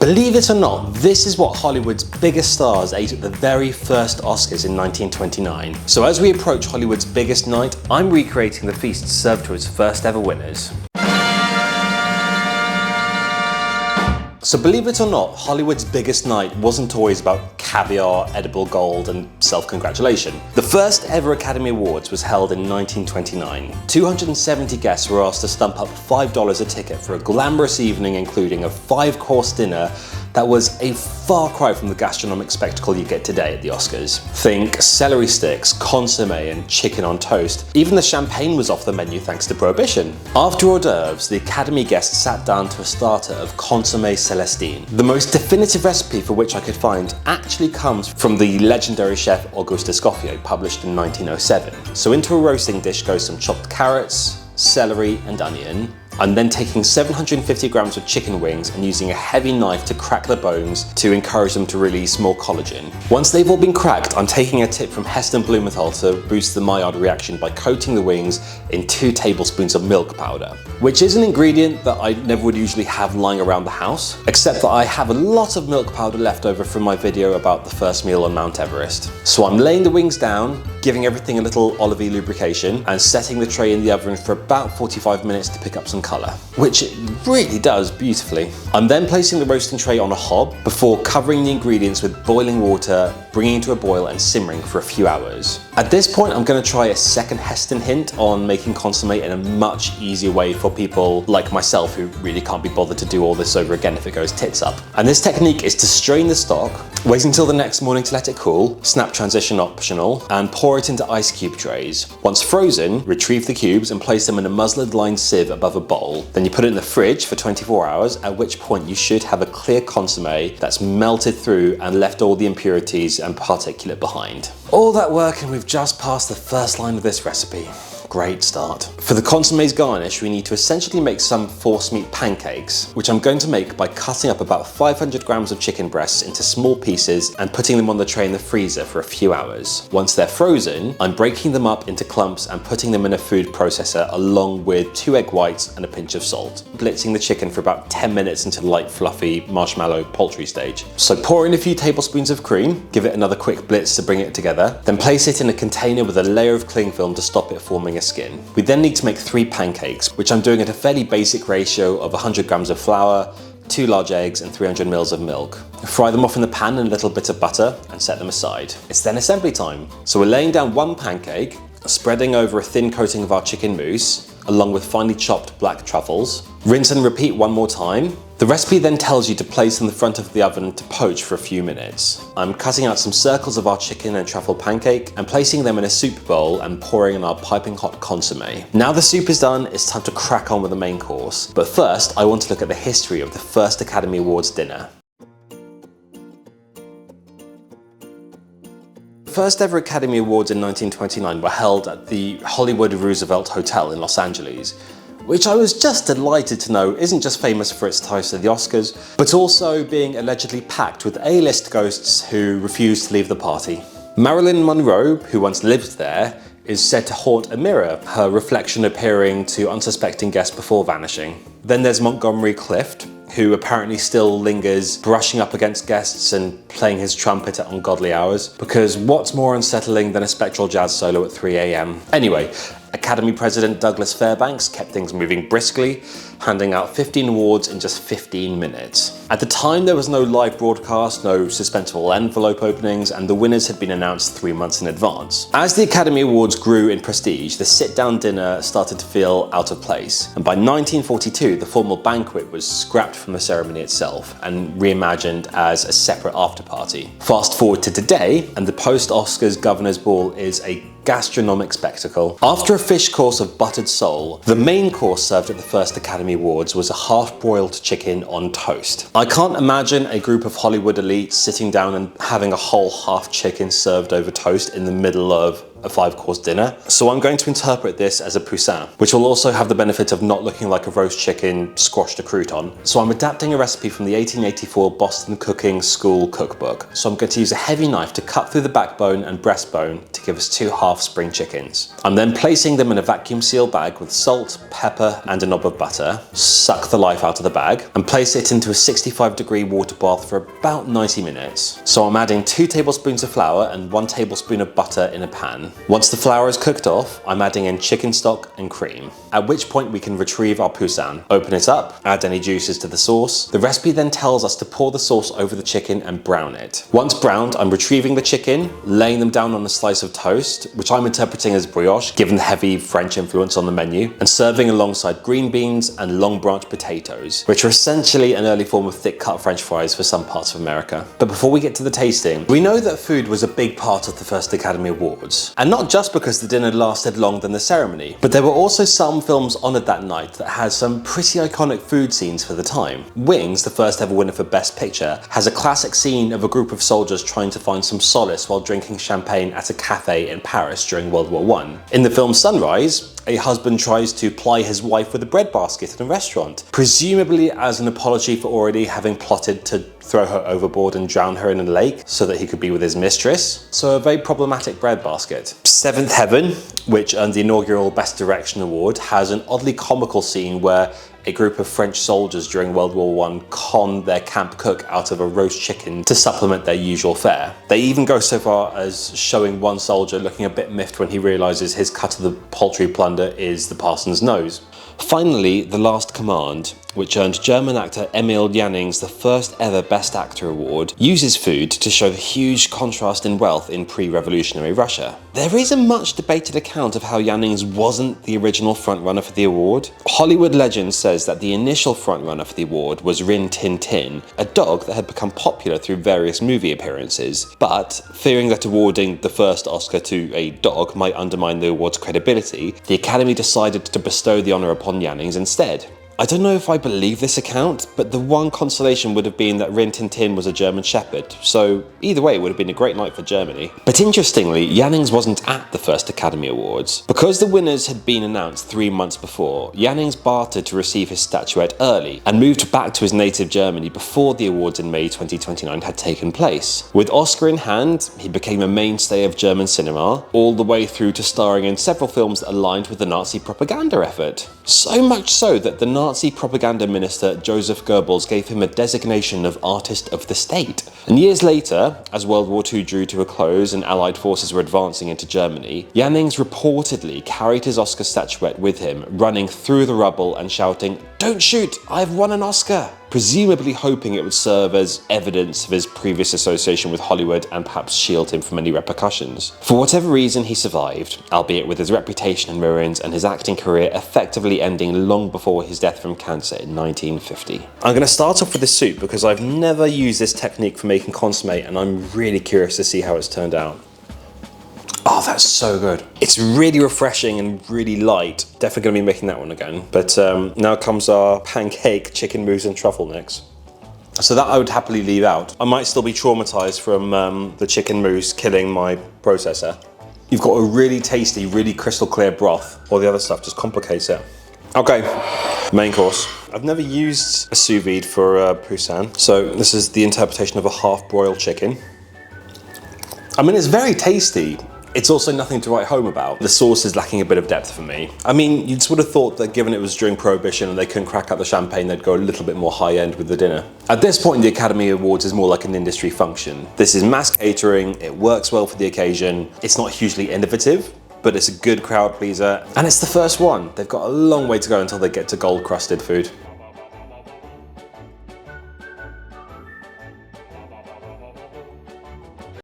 Believe it or not, this is what Hollywood's biggest stars ate at the very first Oscars in 1929. So as we approach Hollywood's biggest night, I'm recreating the feast served to its first ever winners. So believe it or not, Hollywood's biggest night wasn't always about caviar, edible gold, and self-congratulation. The first ever Academy Awards was held in 1929. 270 guests were asked to stump up $5 a ticket for a glamorous evening including a 5-course dinner that was a far cry from the gastronomic spectacle you get today at the Oscars. Think celery sticks, consommé, and chicken on toast. Even the champagne was off the menu thanks to Prohibition. After hors d'oeuvres, the Academy guests sat down to a starter of Consomme Célestine. The most definitive recipe for which I could find actually comes from the legendary chef Auguste Escoffier, published in 1907. So into a roasting dish goes some chopped carrots, celery, and onion. I'm then taking 750 grams of chicken wings and using a heavy knife to crack the bones to encourage them to release more collagen. Once they've all been cracked, I'm taking a tip from Heston Blumenthal to boost the Maillard reaction by coating the wings in 2 tablespoons of milk powder, which is an ingredient that I never would usually have lying around the house, except that I have a lot of milk powder left over from my video about the first meal on Mount Everest. So I'm laying the wings down, giving everything a little olivey lubrication, and setting the tray in the oven for about 45 minutes to pick up some colour, which it really does beautifully. I'm then placing the roasting tray on a hob before covering the ingredients with boiling water, bringing to a boil and simmering for a few hours. At this point, I'm going to try a second Heston hint on making consommé in a much easier way for people like myself who really can't be bothered to do all this over again if it goes tits up. And this technique is to strain the stock, wait until the next morning to let it cool, snap transition optional, and pour it into ice cube trays. Once frozen, retrieve the cubes and place them in a muslin-lined sieve above a bowl. Then you put it in the fridge for 24 hours, at which point you should have a clear consommé that's melted through and left all the impurities and particulate behind. All that work and we've just passed the first line of this recipe. Great start. For the consommé's garnish, we need to essentially make some force meat pancakes, which I'm going to make by cutting up about 500 grams of chicken breasts into small pieces and putting them on the tray in the freezer for a few hours. Once they're frozen, I'm breaking them up into clumps and putting them in a food processor along with 2 egg whites and a pinch of salt. Blitzing the chicken for about 10 minutes into light, fluffy marshmallow poultry stage. So pour in a few tablespoons of cream, give it another quick blitz to bring it together, then place it in a container with a layer of cling film to stop it forming a skin. We then need to make 3 pancakes, which I'm doing at a fairly basic ratio of 100 grams of flour, 2 large eggs and 300 mils of milk. Fry them off in the pan in a little bit of butter and set them aside. It's then assembly time. So we're laying down 1 pancake, spreading over a thin coating of our chicken mousse, along with finely chopped black truffles. Rinse and repeat 1 more time. The recipe then tells you to place in the front of the oven to poach for a few minutes. I'm cutting out some circles of our chicken and truffle pancake and placing them in a soup bowl and pouring in our piping hot consommé. Now the soup is done, it's time to crack on with the main course. But first, I want to look at the history of the first Academy Awards dinner. The first ever Academy Awards in 1929 were held at the Hollywood Roosevelt Hotel in Los Angeles, which I was just delighted to know isn't just famous for its ties to the Oscars, but also being allegedly packed with A-list ghosts who refused to leave the party. Marilyn Monroe, who once lived there, is said to haunt a mirror, her reflection appearing to unsuspecting guests before vanishing. Then there's Montgomery Clift, who apparently still lingers brushing up against guests and playing his trumpet at ungodly hours, because what's more unsettling than a spectral jazz solo at 3 AM? Anyway, Academy President Douglas Fairbanks kept things moving briskly, handing out 15 awards in just 15 minutes. At the time, there was no live broadcast, no suspenseful envelope openings, and the winners had been announced 3 months in advance. As the Academy Awards grew in prestige, the sit-down dinner started to feel out of place, and by 1942, the formal banquet was scrapped from the ceremony itself and reimagined as a separate after-party. Fast forward to today, and the post-Oscars Governor's Ball is a gastronomic spectacle. After a fish course of buttered sole, the main course served at the first Academy Awards was a half-broiled chicken on toast. I can't imagine a group of Hollywood elites sitting down and having a whole half chicken served over toast in the middle of a 5-course dinner. So I'm going to interpret this as a poussin, which will also have the benefit of not looking like a roast chicken squashed a crouton. So I'm adapting a recipe from the 1884 Boston Cooking School cookbook. So I'm going to use a heavy knife to cut through the backbone and breastbone to give us 2 half spring chickens. I'm then placing them in a vacuum sealed bag with salt, pepper, and a knob of butter. Suck the life out of the bag and place it into a 65-degree water bath for about 90 minutes. So I'm adding 2 tablespoons of flour and 1 tablespoon of butter in a pan. Once the flour is cooked off, I'm adding in chicken stock and cream, at which point we can retrieve our poussin. Open it up, add any juices to the sauce. The recipe then tells us to pour the sauce over the chicken and brown it. Once browned, I'm retrieving the chicken, laying them down on a slice of toast, which I'm interpreting as brioche, given the heavy French influence on the menu, and serving alongside green beans and long branch potatoes, which are essentially an early form of thick cut French fries for some parts of America. But before we get to the tasting, we know that food was a big part of the first Academy Awards. And not just because the dinner lasted longer than the ceremony, but there were also some films honoured that night that had some pretty iconic food scenes for the time. Wings, the first ever winner for Best Picture, has a classic scene of a group of soldiers trying to find some solace while drinking champagne at a cafe in Paris during World War I. In the film Sunrise, a husband tries to ply his wife with a bread basket in a restaurant, presumably as an apology for already having plotted to throw her overboard and drown her in a lake so that he could be with his mistress. So a very problematic bread basket. Seventh Heaven, which earned the inaugural Best Direction award, has an oddly comical scene where a group of French soldiers during World War I con their camp cook out of a roast chicken to supplement their usual fare. They even go so far as showing one soldier looking a bit miffed when he realises his cut of the poultry plunder is the parson's nose. Finally, The Last Command, which earned German actor Emil Jannings the first ever Best Actor award, uses food to show the huge contrast in wealth in pre-revolutionary Russia. There is a much debated account of how Jannings wasn't the original frontrunner for the award. Hollywood legend says that the initial frontrunner for the award was Rin Tin Tin, a dog that had become popular through various movie appearances, but fearing that awarding the first Oscar to a dog might undermine the award's credibility, the Academy decided to bestow the honour upon Jannings instead. I don't know if I believe this account, but the one consolation would have been that Rin Tin Tin was a German Shepherd, so either way it would have been a great night for Germany. But interestingly, Jannings wasn't at the first Academy Awards. Because the winners had been announced 3 months before, Jannings bartered to receive his statuette early and moved back to his native Germany before the awards in May 2029 had taken place. With Oscar in hand, he became a mainstay of German cinema, all the way through to starring in several films that aligned with the Nazi propaganda effort. So much so that the Nazi propaganda minister Joseph Goebbels gave him a designation of Artist of the State. And years later, as World War II drew to a close and Allied forces were advancing into Germany, Jannings reportedly carried his Oscar statuette with him, running through the rubble and shouting, "Don't shoot, I've won an Oscar!" presumably hoping it would serve as evidence of his previous association with Hollywood and perhaps shield him from any repercussions. For whatever reason, he survived, albeit with his reputation in ruins and his acting career effectively ending long before his death from cancer in 1950. I'm going to start off with the soup because I've never used this technique for making consommé and I'm really curious to see how it's turned out. Oh, that's so good. It's really refreshing and really light. Definitely going to be making that one again. But now comes our pancake chicken mousse and truffle mix. So that I would happily leave out. I might still be traumatized from the chicken mousse killing my processor. You've got a really tasty, really crystal clear broth. All the other stuff just complicates it. Okay, main course. I've never used a sous vide for poussin. So this is the interpretation of a half-broiled chicken. I mean, it's very tasty. It's also nothing to write home about. The sauce is lacking a bit of depth for me. I mean, you just would have thought that given it was during Prohibition and they couldn't crack out the champagne, they'd go a little bit more high end with the dinner. At this point, the Academy Awards is more like an industry function. This is mass catering, it works well for the occasion. It's not hugely innovative, but it's a good crowd pleaser. And it's the first one. They've got a long way to go until they get to gold crusted food.